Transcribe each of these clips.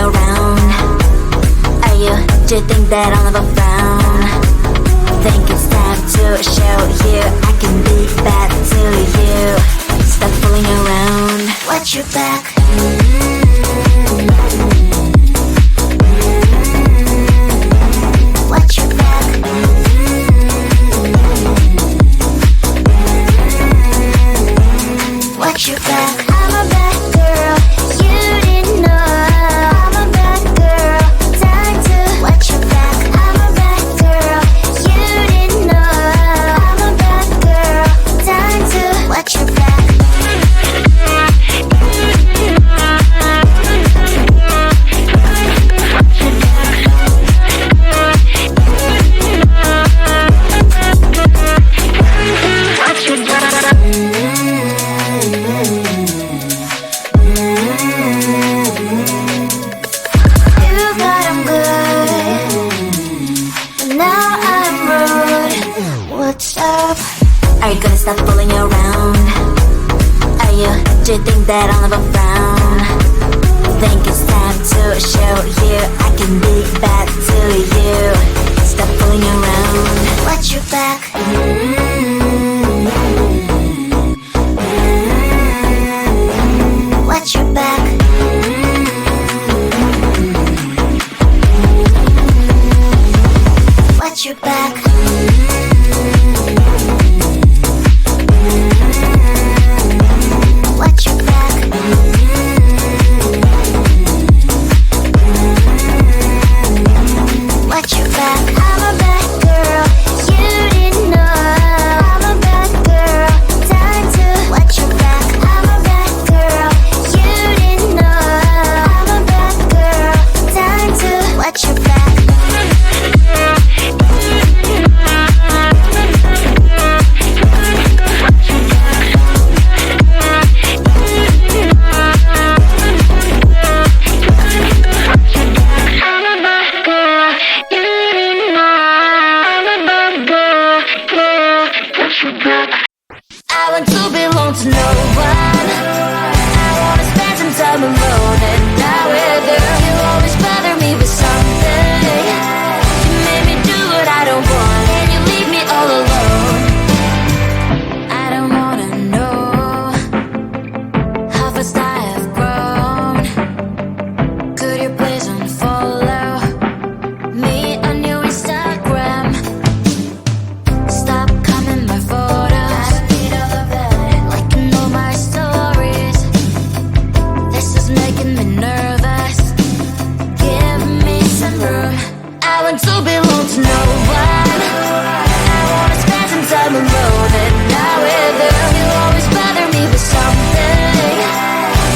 around. Are you, do you think that I'll never frown? Think it's time to show you I can be bad to you. Stop fooling around. Watch your back. Watch your back. Watch your back. I'm a bad girl, you didn't know. I'm a bad girl, time to watch your back. I'm a bad girl, you didn't know. I'm a bad girl, time to watch your back. Are you gonna stop fooling around? Are you, do you think that I'll never frown? Think it's time to show you I can be bad to you. Stop fooling around. Watch your back. Watch your back. Watch your back. Watch your back. Watch your back. I'm a bad girl, you didn't know. I'm a bad girl, time to watch your back. I'm a bad girl, you didn't know. I'm a bad girl, time to watch your back. I want to belong to no one. I wanna spend some time alone and not with you. You always bother me with something. You made me do what I don't want and you leave me all alone. I don't wanna know how fast I have grown. Could you please unfollow me on your Instagram? Stop coming my photos, liking all my stories. This is making me nervous. Give me some room. I want to belong to no one. I wanna spend some time alone and not with you. You always bother me with something.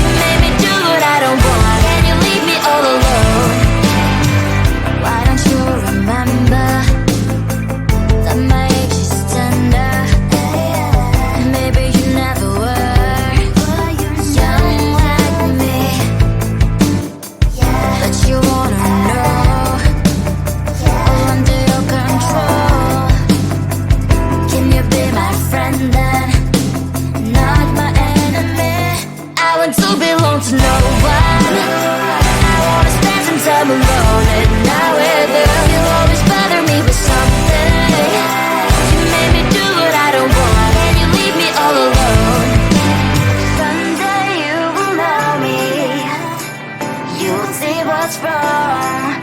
You made me do what I don't want and you leave me all alone. Why don't you remember that my age is tender? Maybe you never were young like me, but you wanna know all under your control. Can you be my friend then, not my enemy? I want to belong to no one. I wanna spend some time alone and not with you. You always bother me with something. You made me do what I don't want and you leave me all alone. Someday you will know me. You'll see what's wrong.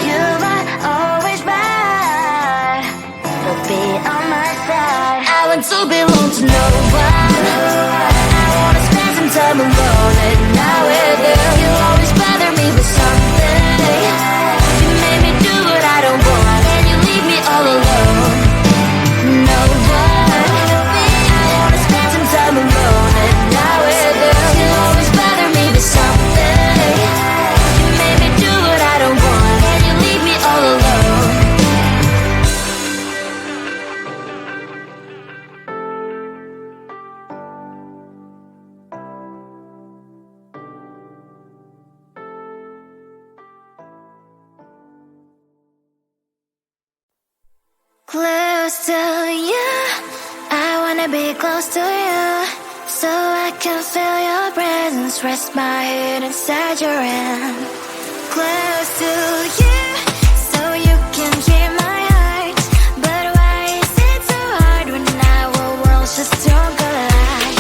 You might always right, but be on my side. I want to belong to no one. I wanna spend some time alone and not with you. You always bother me with something. You made me do what I don't want and you leave me all alone. No one. I wanna spend some time alone and not with you. You always bother me with something. You made me do what I don't want and you leave me all alone. Close to you, I wanna be close to you, so I can feel your presence. Rest my head inside your hand. close to you so you can hear my heart. But why is it so hard when our worlds just don't collide?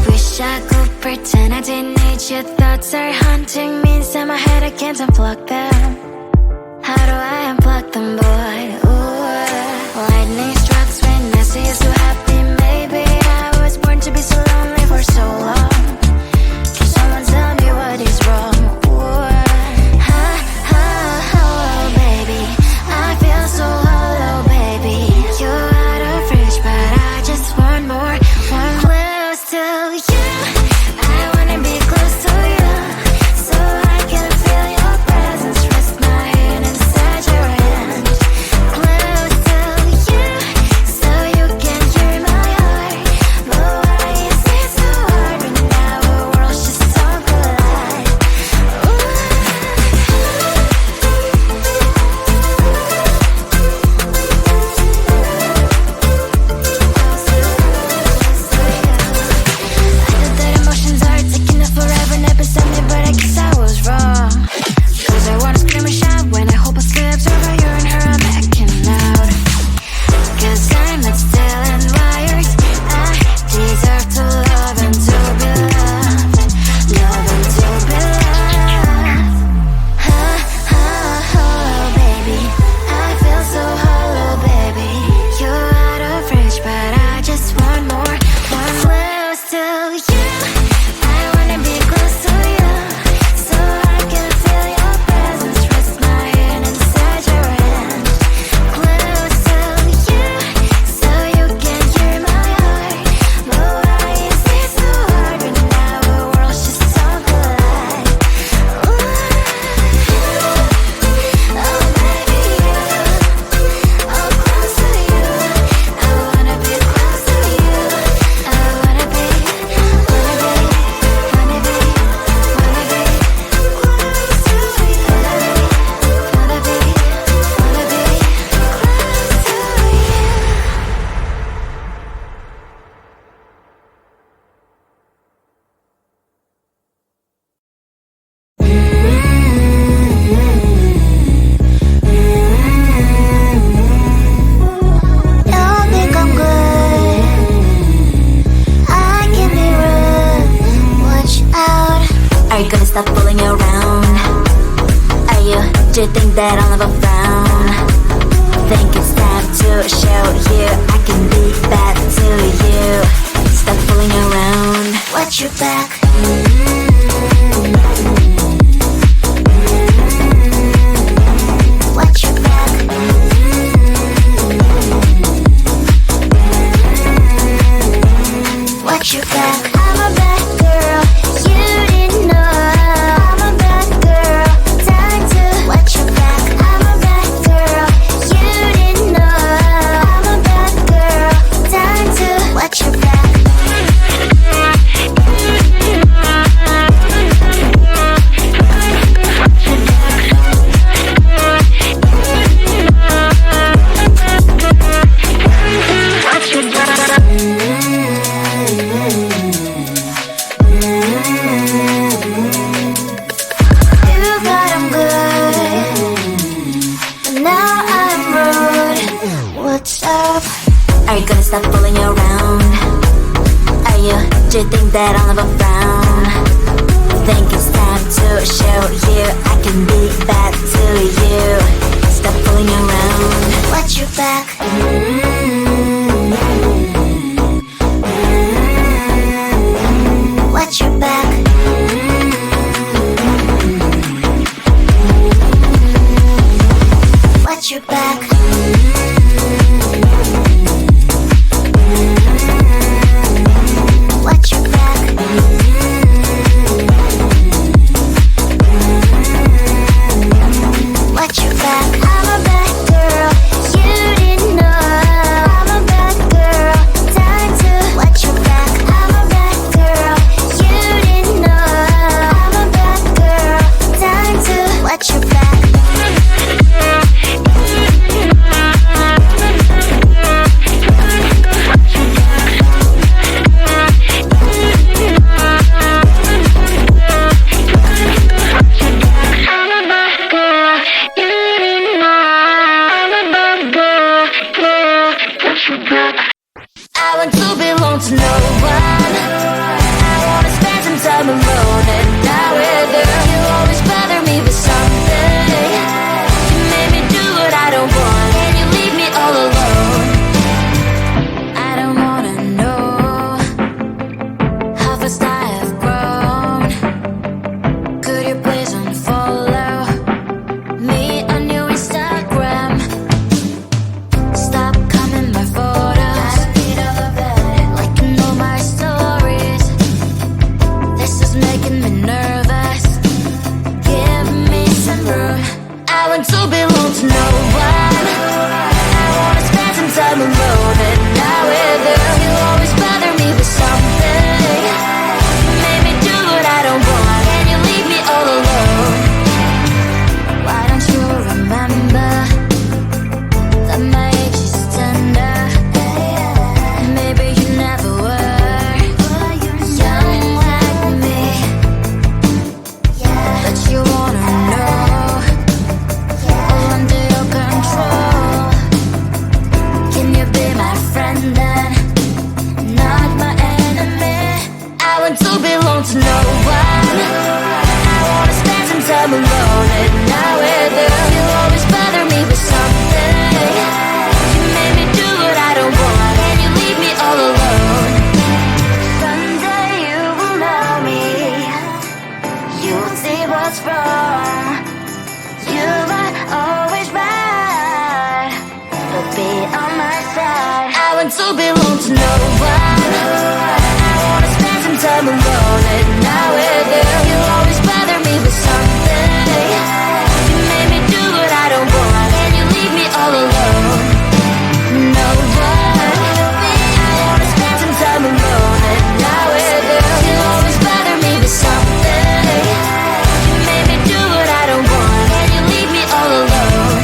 Wish I could pretend I didn't need your thoughts are haunting me inside my head. I can't unplug them. How do I unplug them, boy? Ooh, lightning strikes when I see you so happy. Maybe I was born to be so lonely for so long. Can someone tell me what is wrong? Ooh, oh, baby, I feel so hollow, baby. You're out of reach, but I just want more, one close to you. I wanna be close to you, so I can feel your presence. Rest my hand inside your hand. Close to you, so you can hear my heart. But why is it so hard when our worlds just don't collide? I thought that emotions are taking up forever, never beside me, but I guess I was wrong. Cause I wanna scream and shout when I hope I slips over you and her, I'm backing out. Cause I'm not still and wired. I deserve to love and to be loved. Love and to be loved. Oh, baby, I feel so hollow, baby. You're out of reach, but I just want more, one close to you. I wanna be close to you, so I can feel your presence. Rest my hand inside your hand. Close to you, so you can hear my heart. But why is it so hard when our worlds just don't collide? Oh, baby, oh, close to you. I wanna be close to you. I wanna be close to you. Wanna be Don't think I'm good. I can be rude. Watch out. Are you gonna stop fooling around? Do you think that I'll never frown? Think it's time to show you I can be bad to you. Stop fooling around. Watch your back. Watch your back. Watch your back. I'm a bad girl. You didn't know. I'm a bad girl. Time to watch your back. I'm a bad girl. You didn't know. I'm a bad girl. Time to watch your back. You thought I'm good, but now I'm rude. What's up? Are you gonna stop fooling around? Do you think that I'll never frown? Think it's time to show you I can be bad to you. Stop fooling around. Watch your back. Watch your back. Watch your back. Watch your back. Watch your back. I'm a bad girl. You didn't know. I'm a bad girl. Time to watch your back. I'm a bad girl. You didn't know. I'm a bad girl. Time to watch your back. belong to no one. I wanna spend some time alone, and now with you, you always bother me with something. You made me do what I don't want, and you leave me all alone. No one. I wanna spend some time alone, and now with you, you always bother me with something. You made me do what I don't want, and you leave me all alone.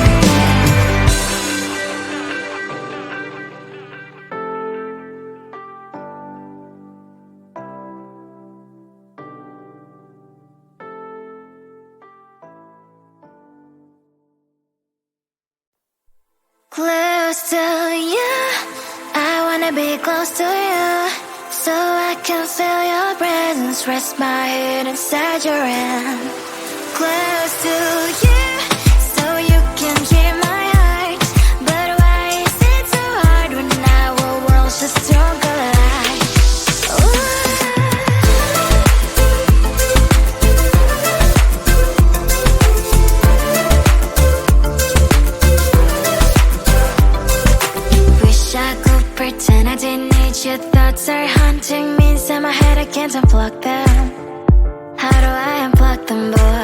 Close to you, I wanna be close to you, so I can feel your presence, rest my head inside your hand. Close to you, so you can hear my heart. But why is it so hard when our worlds just don't collide? Wish I could pretend I didn't need you. Thoughts are haunting me inside my head, I can't unplug them. How do I unplug them, boy?